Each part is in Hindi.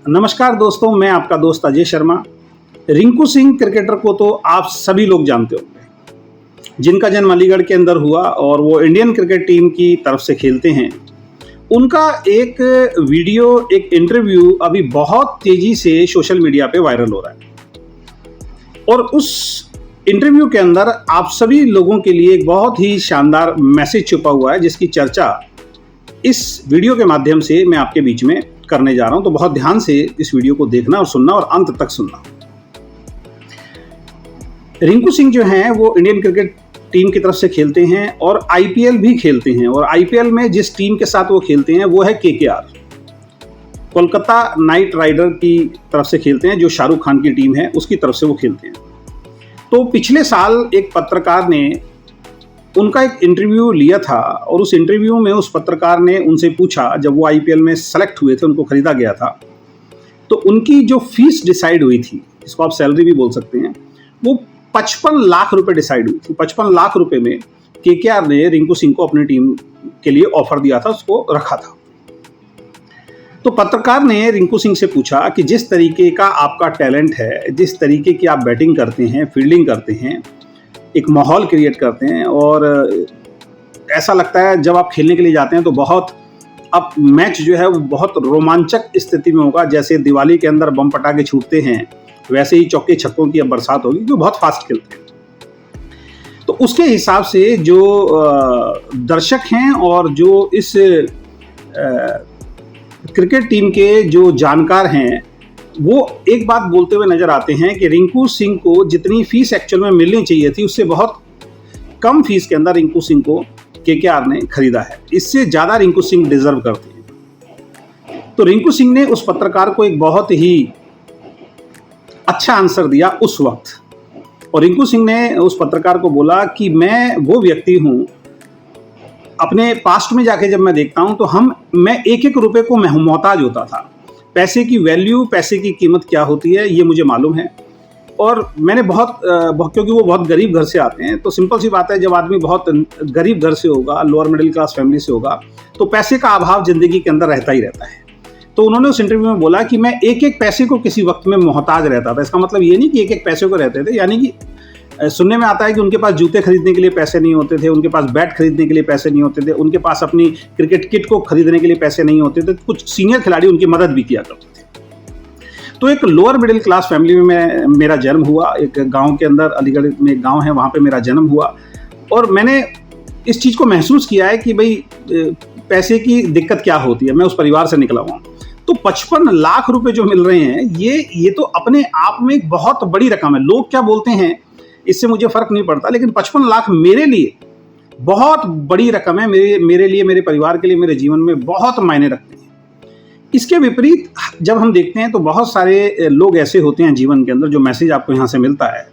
नमस्कार दोस्तों, मैं आपका दोस्त अजय शर्मा। रिंकू सिंह क्रिकेटर को तो आप सभी लोग जानते होंगे, जिनका जन्म अलीगढ़ के अंदर हुआ और वो इंडियन क्रिकेट टीम की तरफ से खेलते हैं। उनका एक वीडियो, एक इंटरव्यू अभी बहुत तेजी से सोशल मीडिया पे वायरल हो रहा है और उस इंटरव्यू के अंदर आप सभी लोगों के लिए एक बहुत ही शानदार मैसेज छुपा हुआ है, जिसकी चर्चा इस वीडियो के माध्यम से मैं आपके बीच में करने जा रहा हूं। तो बहुत ध्यान से इस वीडियो को देखना और सुनना और अंत तक सुनना। रिंकू सिंह जो हैं वो इंडियन क्रिकेट टीम की तरफ से खेलते हैं और आईपीएल भी खेलते हैं। और आईपीएल में जिस टीम के साथ वो खेलते हैं वो है केकेआर, कोलकाता नाइट राइडर की तरफ से खेलते हैं, जो शाहरुख खान की टीम है उसकी तरफ से वो खेलते हैं। तो पिछले साल एक पत्रकार ने उनका एक इंटरव्यू लिया था और उस इंटरव्यू में उस पत्रकार ने उनसे पूछा, जब वो आईपीएल में सेलेक्ट हुए थे, उनको खरीदा गया था, तो उनकी जो फीस डिसाइड हुई थी, इसको आप सैलरी भी बोल सकते हैं, वो 55 लाख रुपए डिसाइड हुई थी। 55 लाख रुपए में केकेआर ने रिंकू सिंह को अपनी टीम के लिए ऑफर दिया था, उसको रखा था। तो पत्रकार ने रिंकू सिंह से पूछा कि जिस तरीके का आपका टैलेंट है, जिस तरीके की आप बैटिंग करते हैं, फील्डिंग करते हैं, एक माहौल क्रिएट करते हैं और ऐसा लगता है जब आप खेलने के लिए जाते हैं तो बहुत, अब मैच जो है वो बहुत रोमांचक स्थिति में होगा, जैसे दिवाली के अंदर बम पटाखे छूटते हैं वैसे ही चौके छक्कों की अब बरसात होगी, जो बहुत फास्ट खेलते हैं। तो उसके हिसाब से जो दर्शक हैं और जो इस क्रिकेट टीम के जो जानकार हैं, वो एक बात बोलते हुए नजर आते हैं कि रिंकू सिंह को जितनी फीस एक्चुअल में मिलनी चाहिए थी, उससे बहुत कम फीस के अंदर रिंकू सिंह को केकेआर ने खरीदा है। इससे ज़्यादा रिंकू सिंह डिजर्व करते हैं। तो रिंकू सिंह ने उस पत्रकार को एक बहुत ही अच्छा आंसर दिया उस वक्त। और रिंकू सिंह ने उस पत्रकार को बोला कि मैं वो व्यक्ति हूँ, अपने पास्ट में जाके जब मैं देखता हूँ तो मैं एक एक रुपए को मोहताज होता था। पैसे की वैल्यू, पैसे की कीमत क्या होती है, ये मुझे मालूम है। और मैंने क्योंकि वो बहुत गरीब घर से आते हैं, तो सिंपल सी बात है, जब आदमी बहुत गरीब घर से होगा, लोअर मिडिल क्लास फैमिली से होगा, तो पैसे का अभाव जिंदगी के अंदर रहता ही रहता है। तो उन्होंने उस इंटरव्यू में बोला कि मैं एक एक पैसे को किसी वक्त में मोहताज रहता था। इसका मतलब ये नहीं कि एक एक पैसे को रहते थे, यानी कि सुनने में आता है कि उनके पास जूते खरीदने के लिए पैसे नहीं होते थे, उनके पास बैट खरीदने के लिए पैसे नहीं होते थे, उनके पास अपनी क्रिकेट किट को खरीदने के लिए पैसे नहीं होते थे। कुछ सीनियर खिलाड़ी उनकी मदद भी किया करते थे। तो एक लोअर मिडिल क्लास फैमिली में मेरा जन्म हुआ, एक गांव के अंदर, अलीगढ़ में एक गांव है, वहाँ पे मेरा जन्म हुआ। और मैंने इस चीज़ को महसूस किया है कि भाई पैसे की दिक्कत क्या होती है। मैं उस परिवार से निकला हुआ हूँ। तो 55 लाख रुपए जो मिल रहे हैं, ये तो अपने आप में एक बहुत बड़ी रकम है। लोग क्या बोलते हैं इससे मुझे फर्क नहीं पड़ता, लेकिन 55 लाख मेरे लिए बहुत बड़ी रकम है। मेरे लिए, मेरे परिवार के लिए, मेरे जीवन में बहुत मायने रखते हैं। इसके विपरीत जब हम देखते हैं तो बहुत सारे लोग ऐसे होते हैं जीवन के अंदर, जो मैसेज आपको यहाँ से मिलता है,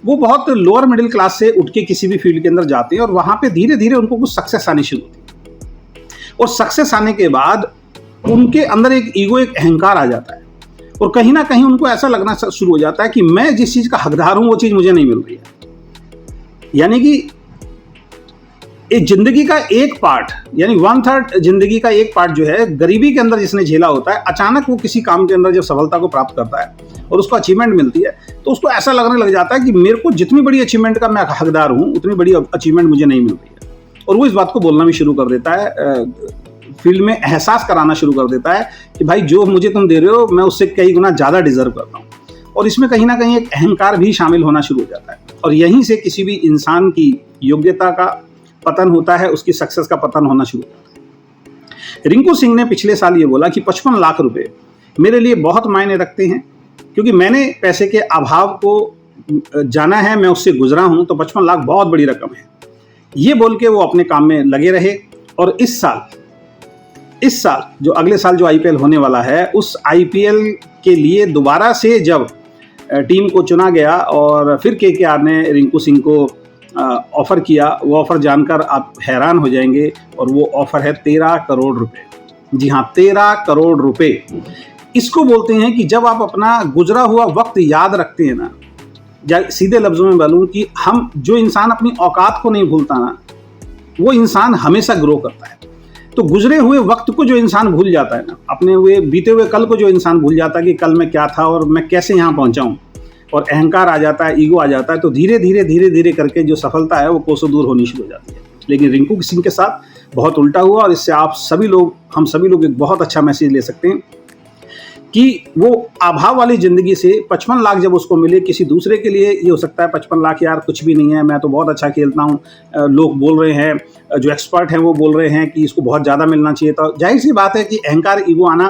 वो बहुत लोअर मिडिल क्लास से उठ के किसी भी फील्ड के अंदर जाते हैं और वहाँ पे धीरे धीरे उनको कुछ सक्सेस आनी शुरू होती है। और सक्सेस आने के बाद उनके अंदर एक ईगो, एक अहंकार आ जाता है और कहीं ना कहीं उनको ऐसा लगना शुरू हो जाता है कि मैं जिस चीज़ का हकदार हूँ वो चीज़ मुझे नहीं मिल रही है। यानी कि एक जिंदगी का एक पार्ट, यानी 1/3 जिंदगी का एक पार्ट जो है गरीबी के अंदर जिसने झेला होता है, अचानक वो किसी काम के अंदर जब सफलता को प्राप्त करता है और उसको अचीवमेंट मिलती है, तो उसको ऐसा लगने लग जाता है कि मेरे को जितनी बड़ी अचीवमेंट का मैं हकदार हूँ, उतनी बड़ी अचीवमेंट मुझे नहीं मिल रही है। और वो इस बात को बोलना भी शुरू कर देता है, फील्ड में एहसास कराना शुरू कर देता है कि भाई जो मुझे तुम दे रहे हो, मैं उससे कई गुना ज़्यादा डिजर्व करता हूँ। और इसमें कहीं ना कहीं एक अहंकार भी शामिल होना शुरू हो जाता है और यहीं से किसी भी इंसान की योग्यता का पतन होता है, उसकी सक्सेस का पतन होना शुरू होता है। रिंकू सिंह ने पिछले साल ये बोला कि 55 लाख रुपए मेरे लिए बहुत मायने रखते हैं, क्योंकि मैंने पैसे के अभाव को जाना है, मैं उससे गुजरा हूँ, तो 55 लाख बहुत बड़ी रकम है। ये बोल के वो अपने काम में लगे रहे और इस साल जो अगले साल जो आईपीएल होने वाला है, उस आईपीएल के लिए दोबारा से जब टीम को चुना गया और फिर केकेआर ने रिंकू सिंह को ऑफर किया, वो ऑफर जानकर आप हैरान हो जाएंगे। और वो ऑफर है 13 करोड़ रुपए। जी हाँ, 13 करोड़ रुपए। इसको बोलते हैं कि जब आप अपना गुजरा हुआ वक्त याद रखते हैं ना, या सीधे लफ्जों में बोलूं कि जो इंसान अपनी औकात को नहीं भूलता ना, वो इंसान हमेशा ग्रो करता है। तो गुजरे हुए वक्त को जो इंसान भूल जाता है ना, अपने हुए बीते हुए कल को जो इंसान भूल जाता है कि कल मैं क्या था और मैं कैसे यहाँ पहुँचा हूँ, और अहंकार आ जाता है, ईगो आ जाता है, तो धीरे धीरे करके जो सफलता है वो कोसों दूर होनी शुरू हो जाती है। लेकिन रिंकू सिंह के साथ बहुत उल्टा हुआ, और इससे आप सभी लोग, हम सभी लोग एक बहुत अच्छा मैसेज ले सकते हैं कि वो अभाव वाली ज़िंदगी से 55 लाख जब उसको मिले, किसी दूसरे के लिए ये हो सकता है 55 लाख यार कुछ भी नहीं है, मैं तो बहुत अच्छा खेलता हूँ, लोग बोल रहे हैं, जो एक्सपर्ट हैं वो बोल रहे हैं कि इसको बहुत ज़्यादा मिलना चाहिए था। जाहिर सी बात है कि अहंकार, ईगो आना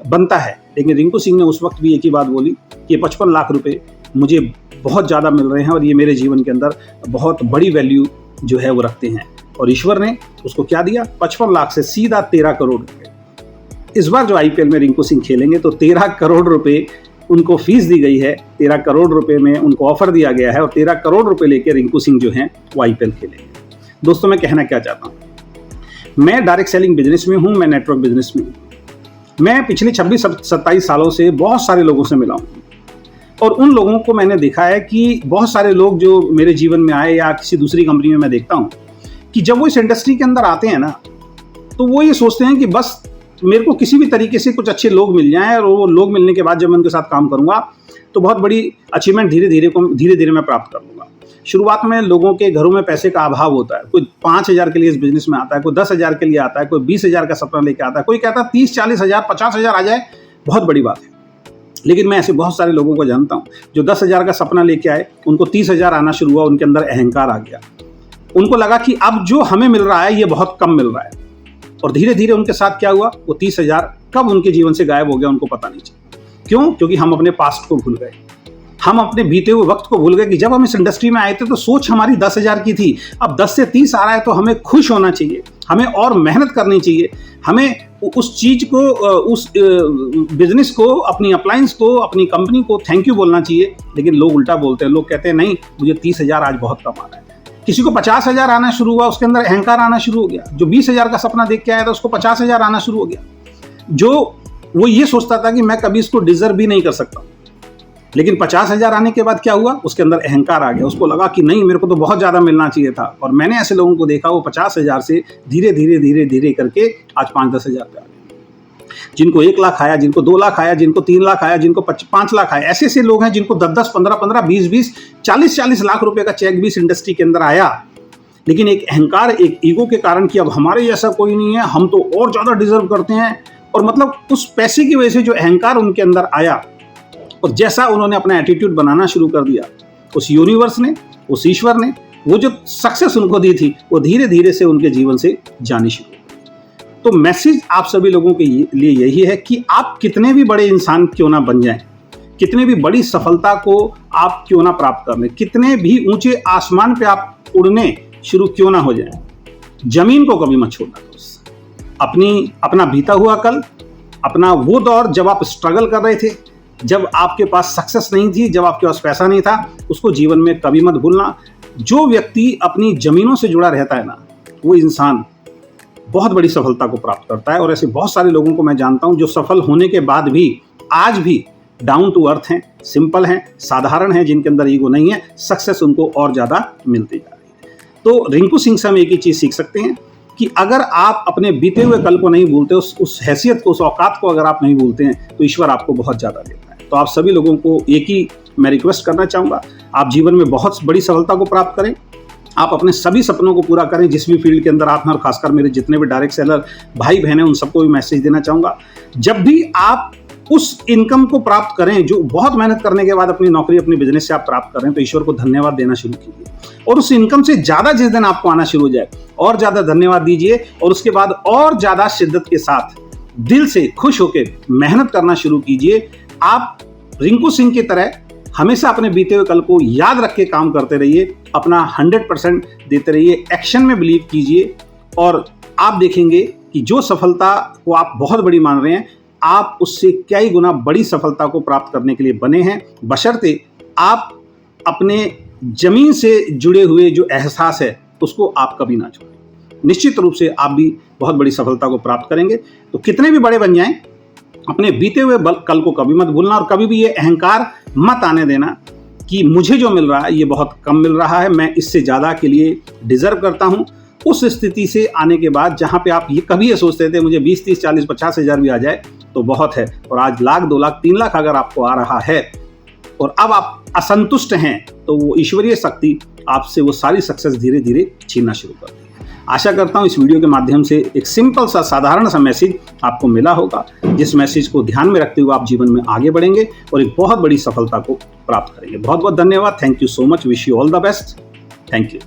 बनता है, लेकिन रिंकू सिंह ने उस वक्त भी एक ही बात बोली कि 55 लाख रुपये मुझे बहुत ज़्यादा मिल रहे हैं और ये मेरे जीवन के अंदर बहुत बड़ी वैल्यू जो है वो रखते हैं। और ईश्वर ने उसको क्या दिया, 55 लाख से सीधा 13 करोड़ रुपए। इस बार जो आईपीएल में रिंकू सिंह खेलेंगे तो 13 करोड़ रुपए उनको फीस दी गई है, 13 करोड़ रुपए में उनको ऑफर दिया गया है, और 13 करोड़ रुपए लेके रिंकू सिंह जो हैं वो आईपीएल खेलेंगे। दोस्तों, मैं कहना क्या चाहता हूँ, मैं डायरेक्ट सेलिंग बिजनेस में हूँ, मैं नेटवर्क बिजनेस में हूँ। मैं पिछले 26-27 सालों से बहुत सारे लोगों से मिला हूँ, और उन लोगों को मैंने देखा है कि बहुत सारे लोग जो मेरे जीवन में आए या किसी दूसरी कंपनी में मैं देखता हूँ कि जब वो इस इंडस्ट्री के अंदर आते हैं ना, तो वो ये सोचते हैं कि बस मेरे को किसी भी तरीके से कुछ अच्छे लोग मिल जाएं, और वो लोग मिलने के बाद जब मैं उनके साथ काम करूंगा तो बहुत बड़ी अचीवमेंट धीरे धीरे मैं प्राप्त कर लूँगा। शुरुआत में लोगों के घरों में पैसे का अभाव होता है, कोई 5,000 के लिए इस बिजनेस में आता है, कोई 10,000 के लिए आता है, कोई 20,000 का सपना लेके आता है, कोई कहता है 30-40,000 50,000 आ जाए बहुत बड़ी बात है। लेकिन मैं ऐसे बहुत सारे लोगों को जानता हूँ जो 10,000 का सपना लेके आए, उनको 30,000 आना शुरू हुआ, उनके अंदर अहंकार आ गया, उनको लगा कि अब जो हमें मिल रहा है ये बहुत कम मिल रहा है, और धीरे धीरे उनके साथ क्या हुआ, वो 30,000 कब उनके जीवन से गायब हो गया उनको पता नहीं चला। क्यों? क्योंकि हम अपने पास्ट को भूल गए, हम अपने बीते हुए वक्त को भूल गए कि जब हम इस इंडस्ट्री में आए थे तो सोच हमारी 10,000 की थी, अब 10 से 30 आ रहा है तो हमें खुश होना चाहिए, हमें और मेहनत करनी चाहिए, हमें उस चीज़ को, उस बिजनेस को, अपनी अप्लायंस को, अपनी कंपनी को थैंक यू बोलना चाहिए। लेकिन लोग उल्टा बोलते हैं, लोग कहते हैं नहीं, मुझे 30,000 आज बहुत कम आ रहा है। किसी को 50,000 आना शुरू हुआ, उसके अंदर अहंकार आना शुरू हो गया। जो 20,000 का सपना देख के आया था उसको 50,000 आना शुरू हो गया। जो वो ये सोचता था कि मैं कभी इसको डिजर्व भी नहीं कर सकता, लेकिन 50,000 आने के बाद क्या हुआ, उसके अंदर अहंकार आ गया, उसको लगा कि नहीं, मेरे को तो बहुत ज़्यादा मिलना चाहिए था। और मैंने ऐसे लोगों को देखा, वो 50,000 से धीरे धीरे करके आज 5-10,000 पे आ गए। जिनको 1 लाख आया, जिनको 2 लाख आया, जिनको 3 लाख आया, जिनको 5 लाख आया, ऐसे ऐसे लोग हैं जिनको 10-10, 15-15, 20-20, 40-40 लाख रुपए का चेक भी इस इंडस्ट्री के अंदर आया। लेकिन एक अहंकार, एक ईगो के कारण कि अब हमारे जैसा कोई नहीं है, हम तो और ज़्यादा डिजर्व करते हैं, और मतलब उस पैसे की वजह से जो अहंकार उनके अंदर आया, और जैसा उन्होंने अपना एटीट्यूड बनाना शुरू कर दिया, उस यूनिवर्स ने, उस ईश्वर ने वो जो सक्सेस उनको दी थी वो धीरे धीरे से उनके जीवन से जानी शुरू हो गई। तो मैसेज आप सभी लोगों के लिए यही है कि आप कितने भी बड़े इंसान क्यों ना बन जाएं, कितने भी बड़ी सफलता को आप क्यों ना प्राप्त कर लें, कितने भी ऊंचे आसमान पे आप उड़ने शुरू क्यों ना हो जाएं, जमीन को कभी मत छोड़ना दोस्त। अपना बीता हुआ कल, अपना वो दौर जब आप स्ट्रगल कर रहे थे, जब आपके पास सक्सेस नहीं थी, जब आपके पास पैसा नहीं था, उसको जीवन में कभी मत भूलना। जो व्यक्ति अपनी जमीनों से जुड़ा रहता है ना, वो इंसान बहुत बड़ी सफलता को प्राप्त करता है। और ऐसे बहुत सारे लोगों को मैं जानता हूं जो सफल होने के बाद भी आज भी डाउन टू अर्थ हैं, सिंपल हैं, साधारण हैं, जिनके अंदर ईगो नहीं है, सक्सेस उनको और ज़्यादा मिलती जा रही है। तो रिंकू सिंह से हम एक ही चीज़ सीख सकते हैं कि अगर आप अपने बीते हुए कल को नहीं भूलते, उस हैसियत को, उस औकात को अगर आप नहीं भूलते हैं, तो ईश्वर आपको बहुत ज़्यादा देता है। तो आप सभी लोगों को एक ही मैं रिक्वेस्ट करना चाहूँगा, आप जीवन में बहुत बड़ी सफलता को प्राप्त करें, आप अपने सभी सपनों को पूरा करें जिस भी फील्ड के अंदर आप हैं। और खासकर मेरे जितने भी डायरेक्ट सेलर भाई बहन हैं, उन सबको भी मैसेज देना चाहूँगा, जब भी आप उस इनकम को प्राप्त करें जो बहुत मेहनत करने के बाद अपनी नौकरी, अपनी बिजनेस से आप प्राप्त करें, तो ईश्वर को धन्यवाद देना शुरू कीजिए। और उस इनकम से ज़्यादा जिस दिन आपको आना शुरू हो जाए, और ज़्यादा धन्यवाद दीजिए, और उसके बाद और ज़्यादा शिद्दत के साथ दिल से खुश होकर मेहनत करना शुरू कीजिए। आप रिंकू सिंह की तरह हमेशा अपने बीते हुए कल को याद रख के काम करते रहिए, अपना 100% देते रहिए, एक्शन में बिलीव कीजिए, और आप देखेंगे कि जो सफलता को आप बहुत बड़ी मान रहे हैं, आप उससे कई गुना बड़ी सफलता को प्राप्त करने के लिए बने हैं, बशर्ते आप अपने जमीन से जुड़े हुए जो एहसास है उसको आप कभी ना छोड़ें। निश्चित रूप से आप भी बहुत बड़ी सफलता को प्राप्त करेंगे। तो कितने भी बड़े बन जाएं, अपने बीते हुए कल को कभी मत भूलना, और कभी भी ये अहंकार मत आने देना कि मुझे जो मिल रहा है ये बहुत कम मिल रहा है, मैं इससे ज़्यादा के लिए डिजर्व करता हूँ। उस स्थिति से आने के बाद जहाँ पे आप ये कभी ये सोचते थे मुझे 20, 30, 40, 50 हज़ार भी आ जाए तो बहुत है, और आज लाख, 2 लाख, 3 लाख अगर आपको आ रहा है और अब आप असंतुष्ट हैं, तो वो ईश्वरीय शक्ति आपसे वो सारी सक्सेस धीरे धीरे छीनना शुरू कर देगी। आशा करता हूँ इस वीडियो के माध्यम से एक सिंपल सा साधारण सा मैसेज आपको मिला होगा, जिस मैसेज को ध्यान में रखते हुए आप जीवन में आगे बढ़ेंगे और एक बहुत बड़ी सफलता को प्राप्त करेंगे। बहुत बहुत धन्यवाद। Thank you so much. Wish you all the best. Thank you.